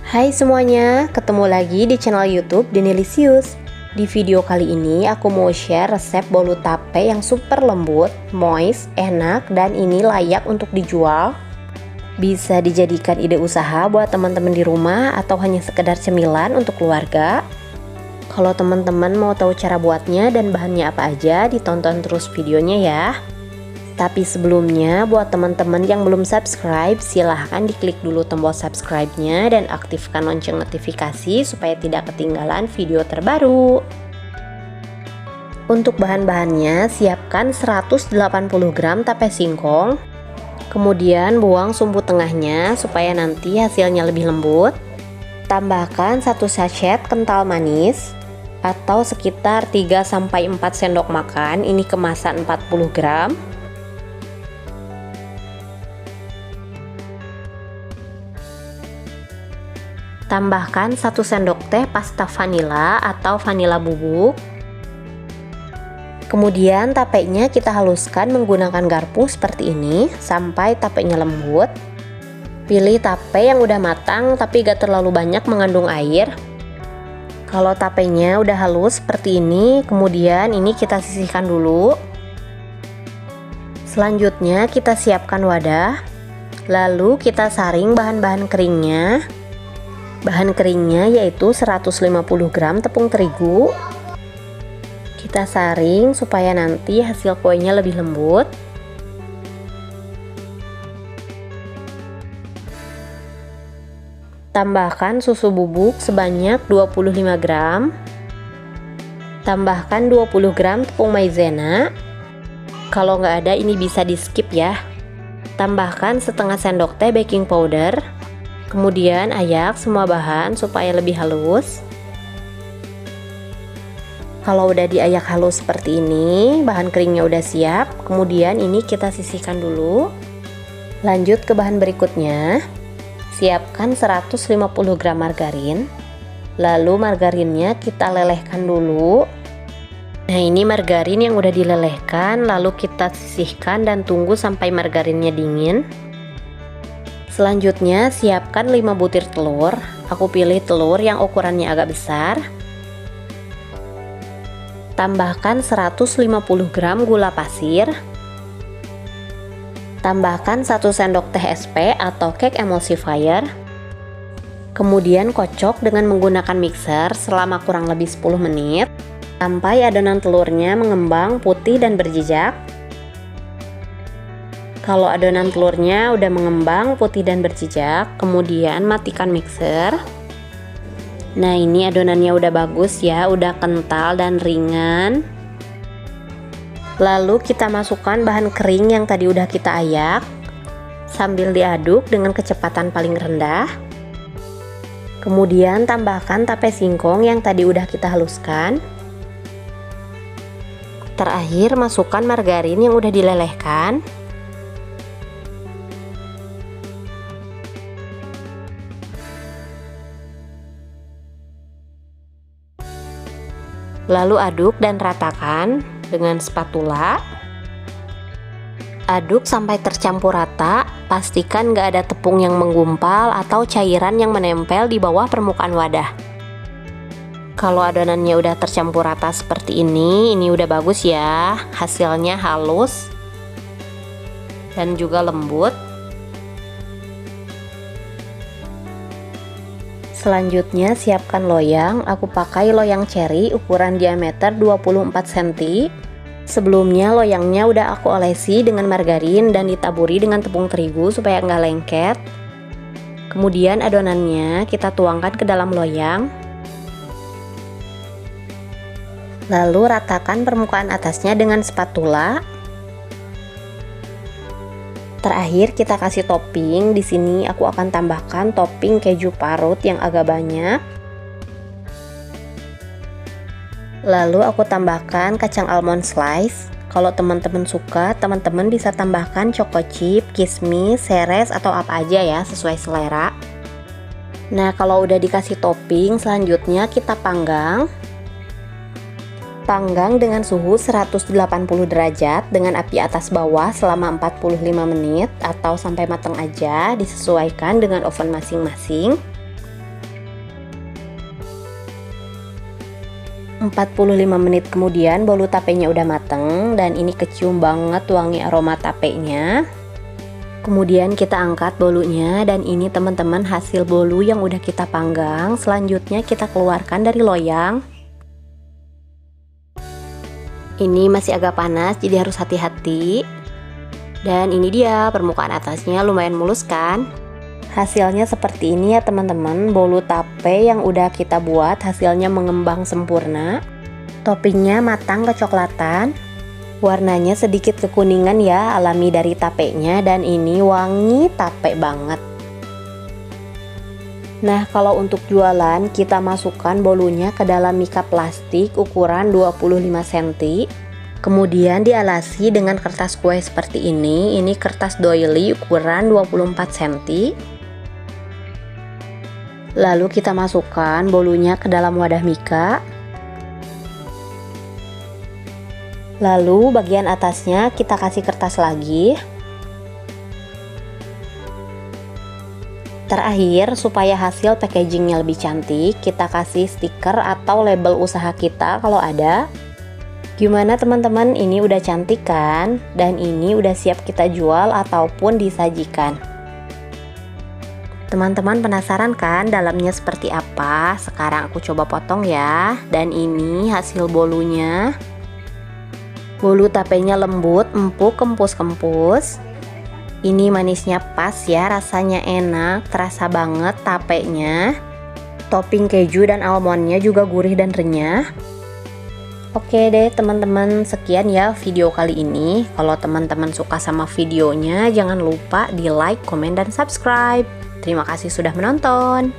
Hai semuanya, ketemu lagi di channel YouTube Denilicious. Di video kali ini aku mau share resep bolu tape yang super lembut, moist, enak, dan ini layak untuk dijual. Bisa dijadikan ide usaha buat teman-teman di rumah atau hanya sekedar cemilan untuk keluarga. Kalau teman-teman mau tahu cara buatnya dan bahannya apa aja, ditonton terus videonya ya. Tapi sebelumnya, buat teman-teman yang belum subscribe, silahkan diklik dulu tombol subscribe-nya dan aktifkan lonceng notifikasi supaya tidak ketinggalan video terbaru. Untuk bahan-bahannya, siapkan 180 gram tape singkong. Kemudian buang sumbu tengahnya supaya nanti hasilnya lebih lembut. Tambahkan 1 sachet kental manis atau sekitar 3-4 sendok makan, ini kemasan 40 gram. Tambahkan 1 sendok teh pasta vanila atau vanila bubuk. Kemudian tapenya kita haluskan menggunakan garpu seperti ini sampai tapenya lembut. Pilih tape yang udah matang tapi gak terlalu banyak mengandung air. Kalau tapenya udah halus seperti ini, kemudian ini kita sisihkan dulu. Selanjutnya kita siapkan wadah. Lalu kita saring bahan-bahan keringnya. Bahan keringnya yaitu 150 gram tepung terigu. Kita saring supaya nanti hasil kuenya lebih lembut. Tambahkan susu bubuk sebanyak 25 gram. Tambahkan 20 gram tepung maizena. Kalau nggak ada ini bisa di skip ya. Tambahkan setengah sendok teh baking powder. Kemudian ayak semua bahan supaya lebih halus. Kalau udah diayak halus seperti ini, bahan keringnya udah siap. Kemudian ini kita sisihkan dulu. Lanjut ke bahan berikutnya. Siapkan 150 gram margarin. Lalu margarinnya kita lelehkan dulu. Nah, ini margarin yang udah dilelehkan, lalu kita sisihkan dan tunggu sampai margarinnya dingin. Selanjutnya siapkan 5 butir telur. Aku pilih telur yang ukurannya agak besar. Tambahkan 150 gram gula pasir. Tambahkan 1 sendok teh SP atau cake emulsifier. Kemudian kocok dengan menggunakan mixer selama kurang lebih 10 menit sampai adonan telurnya mengembang putih dan berjejak. Kalau adonan telurnya udah mengembang putih dan berjejak, kemudian matikan mixer. Nah, ini adonannya udah bagus ya, udah kental dan ringan. Lalu kita masukkan bahan kering yang tadi udah kita ayak sambil diaduk dengan kecepatan paling rendah. Kemudian tambahkan tape singkong yang tadi udah kita haluskan. Terakhir masukkan margarin yang udah dilelehkan. Lalu aduk dan ratakan dengan spatula. Aduk sampai tercampur rata, pastikan gak ada tepung yang menggumpal atau cairan yang menempel di bawah permukaan wadah. Kalau adonannya udah tercampur rata seperti ini udah bagus ya, hasilnya halus dan juga lembut. Selanjutnya siapkan loyang. Aku pakai loyang ceri ukuran diameter 24 cm. Sebelumnya loyangnya udah aku olesi dengan margarin dan ditaburi dengan tepung terigu supaya nggak lengket. Kemudian adonannya kita tuangkan ke dalam loyang. Lalu ratakan permukaan atasnya dengan spatula. Terakhir kita kasih topping. Di sini aku akan tambahkan topping keju parut yang agak banyak. Lalu aku tambahkan kacang almond slice. Kalau teman-teman suka, teman-teman bisa tambahkan choco chip, kismis, seres atau apa aja ya, sesuai selera. Nah, kalau udah dikasih topping, selanjutnya kita panggang. Panggang dengan suhu 180 derajat dengan api atas bawah selama 45 menit atau sampai matang aja, disesuaikan dengan oven masing-masing. 45 menit kemudian bolu tapenya udah mateng dan ini kecium banget wangi aroma tapenya. Kemudian kita angkat bolunya dan ini teman-teman hasil bolu yang udah kita panggang. Selanjutnya kita keluarkan dari loyang. Ini masih agak panas jadi harus hati-hati. Dan ini dia permukaan atasnya lumayan mulus kan? Hasilnya seperti ini ya teman-teman, bolu tape yang udah kita buat hasilnya mengembang sempurna. Toppingnya matang kecoklatan, warnanya sedikit kekuningan ya, alami dari tapenya, dan ini wangi tape banget. Nah, kalau untuk jualan kita masukkan bolunya ke dalam mika plastik ukuran 25 cm. Kemudian dialasi dengan kertas kue seperti ini kertas doily ukuran 24 cm. Lalu kita masukkan bolunya ke dalam wadah mika. Lalu bagian atasnya kita kasih kertas lagi. Terakhir, supaya hasil packagingnya lebih cantik, kita kasih stiker atau label usaha kita kalau ada. Gimana teman-teman, ini udah cantik kan? Dan ini udah siap kita jual ataupun disajikan. Teman-teman penasaran kan dalamnya seperti apa? Sekarang aku coba potong ya. Dan ini hasil bolunya. Bolu tapenya lembut, empuk, kempus-kempus. Ini manisnya pas ya, rasanya enak, terasa banget tapenya. Topping keju dan almondnya juga gurih dan renyah. Oke deh teman-teman, sekian ya video kali ini. Kalau teman-teman suka sama videonya, jangan lupa di like, komen, dan subscribe. Terima kasih sudah menonton.